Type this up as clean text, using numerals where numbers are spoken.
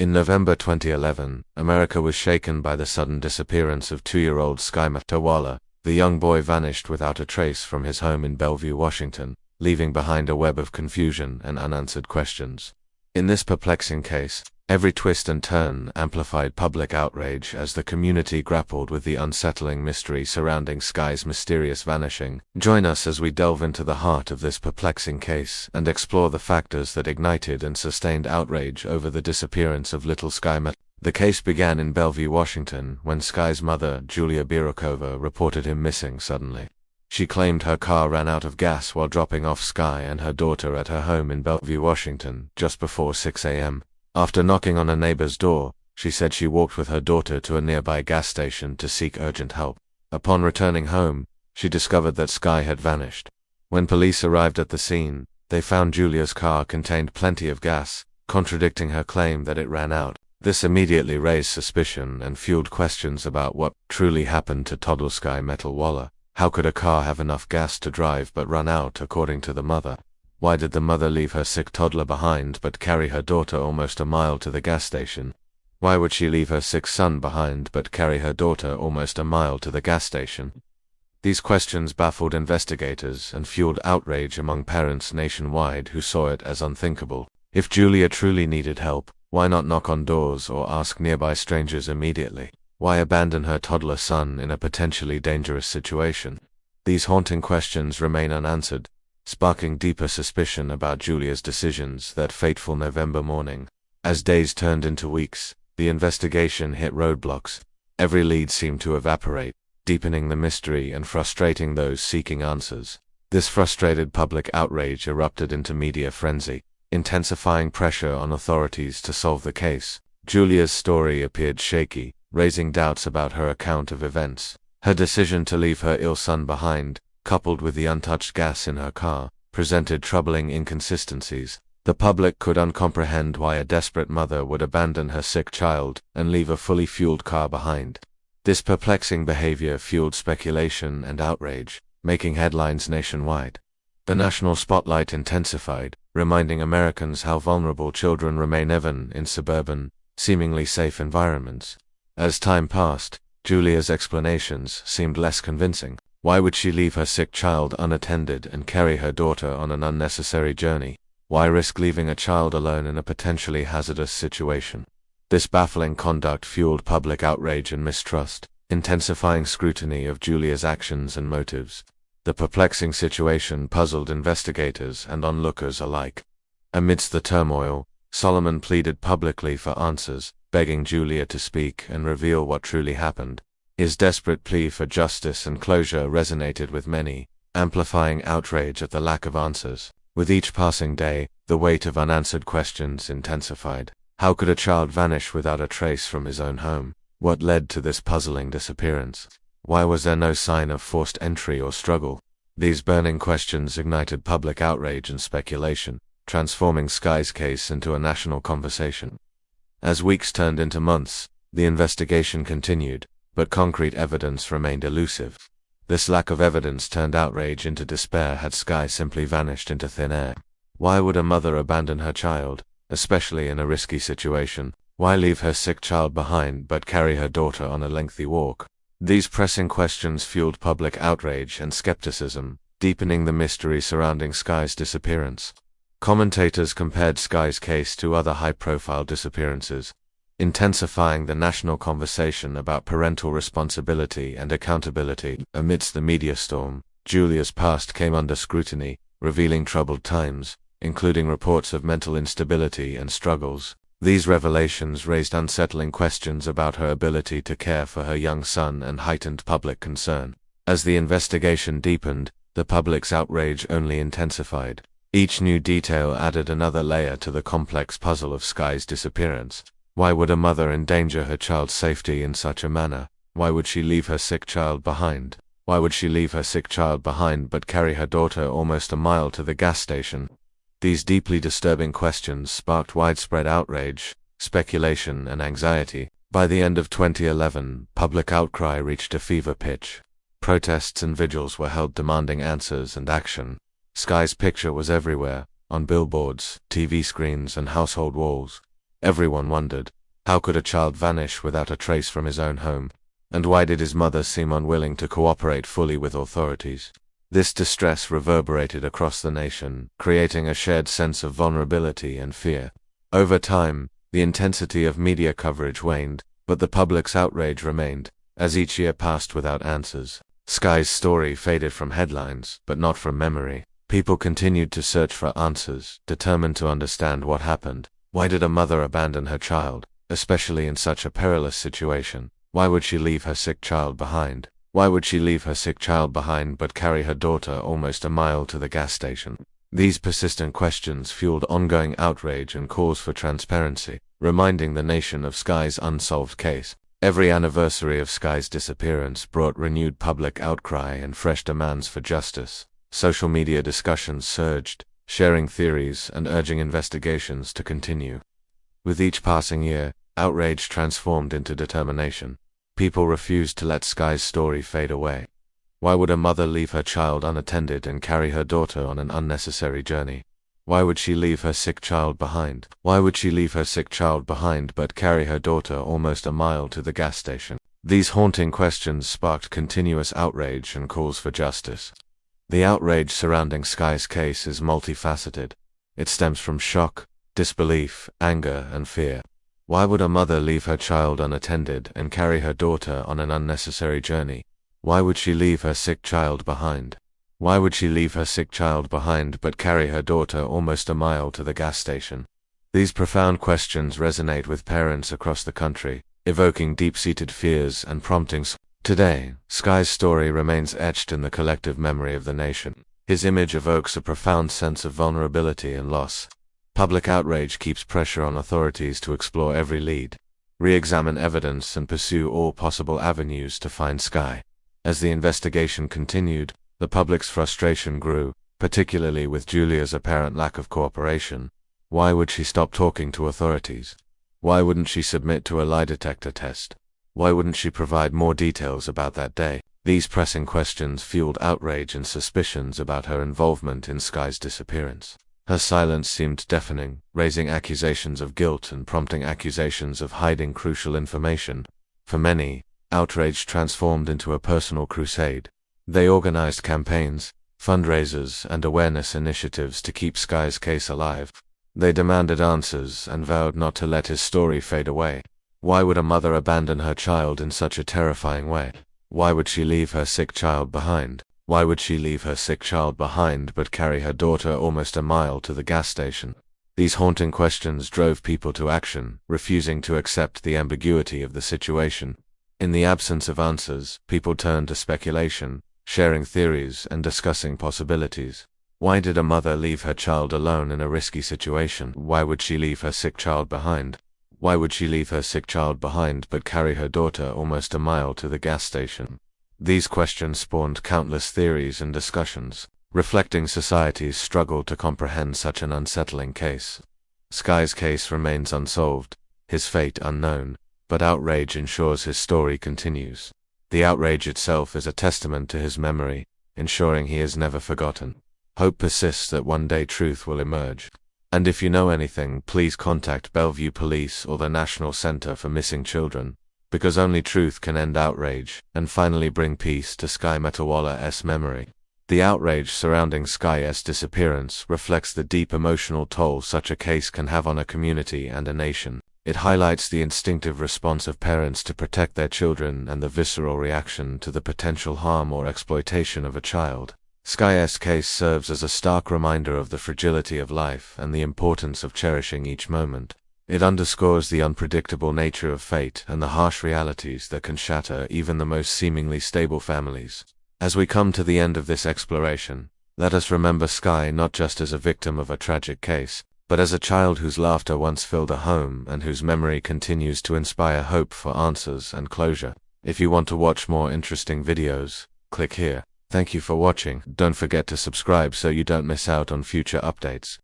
In November 2011, America was shaken by the sudden disappearance of 2-year-old Sky Metalwala. The young boy vanished without a trace from his home in Bellevue, Washington, leaving behind a web of confusion and unanswered questions. In this perplexing case, every twist and turn amplified public outrage as the community grappled with the unsettling mystery surrounding Sky's mysterious vanishing. Join us as we delve into the heart of this perplexing case and explore the factors that ignited and sustained outrage over the disappearance of little Sky Metalwala. The case began in Bellevue, Washington, when Sky's mother, Julia Biryukova, reported him missing suddenly. She claimed her car ran out of gas while dropping off Sky and her daughter at her home in Bellevue, Washington, just before 6 a.m. After knocking on a neighbor's door, she said she walked with her daughter to a nearby gas station to seek urgent help. Upon returning home, she discovered that Sky had vanished. When police arrived at the scene, they found Julia's car contained plenty of gas, contradicting her claim that it ran out. This immediately raised suspicion and fueled questions about what truly happened to toddler Sky Metalwala. How could a car have enough gas to drive but run out, according to the mother? Why did the mother leave her sick toddler behind but carry her daughter almost a mile to the gas station? Why would she leave her sick son behind but carry her daughter almost a mile to the gas station? These questions baffled investigators and fueled outrage among parents nationwide who saw it as unthinkable. If Julia truly needed help, why not knock on doors or ask nearby strangers immediately? Why abandon her toddler son in a potentially dangerous situation? These haunting questions remain unanswered, sparking deeper suspicion about Julia's decisions that fateful November morning. As days turned into weeks, the investigation hit roadblocks. Every lead seemed to evaporate, deepening the mystery and frustrating those seeking answers. This frustrated public outrage erupted into media frenzy, intensifying pressure on authorities to solve the case. Julia's story appeared shaky, raising doubts about her account of events. Her decision to leave her ill son behind, coupled with the untouched gas in her car, presented troubling inconsistencies. The public couldn't comprehend why a desperate mother would abandon her sick child and leave a fully fueled car behind. This perplexing behavior fueled speculation and outrage, making headlines nationwide. The national spotlight intensified, reminding Americans how vulnerable children remain even in suburban, seemingly safe environments. As time passed, Julia's explanations seemed less convincing. Why would she leave her sick child unattended and carry her daughter on an unnecessary journey? Why risk leaving a child alone in a potentially hazardous situation? This baffling conduct fueled public outrage and mistrust, intensifying scrutiny of Julia's actions and motives. The perplexing situation puzzled investigators and onlookers alike. Amidst the turmoil, Solomon pleaded publicly for answers, begging Julia to speak and reveal what truly happened. His desperate plea for justice and closure resonated with many, amplifying outrage at the lack of answers. With each passing day, the weight of unanswered questions intensified. How could a child vanish without a trace from his own home? What led to this puzzling disappearance? Why was there no sign of forced entry or struggle? These burning questions ignited public outrage and speculation, transforming Sky's case into a national conversation. As weeks turned into months, the investigation continued, but concrete evidence remained elusive. This lack of evidence turned outrage into despair had Sky simply vanished into thin air. Why would a mother abandon her child, especially in a risky situation? Why leave her sick child behind but carry her daughter on a lengthy walk? These pressing questions fueled public outrage and skepticism, deepening the mystery surrounding Sky's disappearance. Commentators compared Sky's case to other high-profile disappearances, intensifying the national conversation about parental responsibility and accountability. Amidst the media storm, Julia's past came under scrutiny, revealing troubled times, including reports of mental instability and struggles. These revelations raised unsettling questions about her ability to care for her young son and heightened public concern. As the investigation deepened, the public's outrage only intensified. Each new detail added another layer to the complex puzzle of Sky's disappearance. Why would a mother endanger her child's safety in such a manner? Why would she leave her sick child behind? Why would she leave her sick child behind but carry her daughter almost a mile to the gas station? These deeply disturbing questions sparked widespread outrage, speculation, and anxiety. By the end of 2011, public outcry reached a fever pitch. Protests and vigils were held demanding answers and action. Sky's picture was everywhere, on billboards, TV screens, and household walls. Everyone wondered, how could a child vanish without a trace from his own home? And why did his mother seem unwilling to cooperate fully with authorities? This distress reverberated across the nation, creating a shared sense of vulnerability and fear. Over time, the intensity of media coverage waned, but the public's outrage remained. As each year passed without answers, Sky's story faded from headlines, but not from memory. People continued to search for answers, determined to understand what happened. Why did a mother abandon her child, especially in such a perilous situation? Why would she leave her sick child behind? Why would she leave her sick child behind but carry her daughter almost a mile to the gas station? These persistent questions fueled ongoing outrage and calls for transparency, reminding the nation of Sky's unsolved case. Every anniversary of Sky's disappearance brought renewed public outcry and fresh demands for justice. Social media discussions surged, sharing theories and urging investigations to continue. With each passing year, outrage transformed into determination. People refused to let Sky's story fade away. Why would a mother leave her child unattended and carry her daughter on an unnecessary journey? Why would she leave her sick child behind? Why would she leave her sick child behind but carry her daughter almost a mile to the gas station? These haunting questions sparked continuous outrage and calls for justice. The outrage surrounding Sky's case is multifaceted. It stems from shock, disbelief, anger, and fear. Why would a mother leave her child unattended and carry her daughter on an unnecessary journey? Why would she leave her sick child behind? Why would she leave her sick child behind but carry her daughter almost a mile to the gas station? These profound questions resonate with parents across the country, evoking deep-seated fears and promptings. Today, Sky's story remains etched in the collective memory of the nation. His image evokes a profound sense of vulnerability and loss. Public outrage keeps pressure on authorities to explore every lead, re-examine evidence, and pursue all possible avenues to find Sky. As the investigation continued, the public's frustration grew, particularly with Julia's apparent lack of cooperation. Why would she stop talking to authorities? Why wouldn't she submit to a lie detector test? Why wouldn't she provide more details about that day? These pressing questions fueled outrage and suspicions about her involvement in Sky's disappearance. Her silence seemed deafening, raising accusations of guilt and prompting accusations of hiding crucial information. For many, outrage transformed into a personal crusade. They organized campaigns, fundraisers, and awareness initiatives to keep Sky's case alive. They demanded answers and vowed not to let his story fade away. Why would a mother abandon her child in such a terrifying way? Why would she leave her sick child behind? Why would she leave her sick child behind but carry her daughter almost a mile to the gas station? These haunting questions drove people to action, refusing to accept the ambiguity of the situation. In the absence of answers, people turned to speculation, sharing theories and discussing possibilities. Why did a mother leave her child alone in a risky situation? Why would she leave her sick child behind? Why would she leave her sick child behind but carry her daughter almost a mile to the gas station? These questions spawned countless theories and discussions, reflecting society's struggle to comprehend such an unsettling case. Sky's case remains unsolved, his fate unknown, but outrage ensures his story continues. The outrage itself is a testament to his memory, ensuring he is never forgotten. Hope persists that one day truth will emerge. And if you know anything, please contact Bellevue Police or the National Center for Missing Children, because only truth can end outrage and finally bring peace to Sky Metalwala's memory. The outrage surrounding Sky's disappearance reflects the deep emotional toll such a case can have on a community and a nation. It highlights the instinctive response of parents to protect their children and the visceral reaction to the potential harm or exploitation of a child. Sky's case serves as a stark reminder of the fragility of life and the importance of cherishing each moment. It underscores the unpredictable nature of fate and the harsh realities that can shatter even the most seemingly stable families. As we come to the end of this exploration, let us remember Sky not just as a victim of a tragic case, but as a child whose laughter once filled a home and whose memory continues to inspire hope for answers and closure. If you want to watch more interesting videos, click here. Thank you for watching. Don't forget to subscribe so you don't miss out on future updates.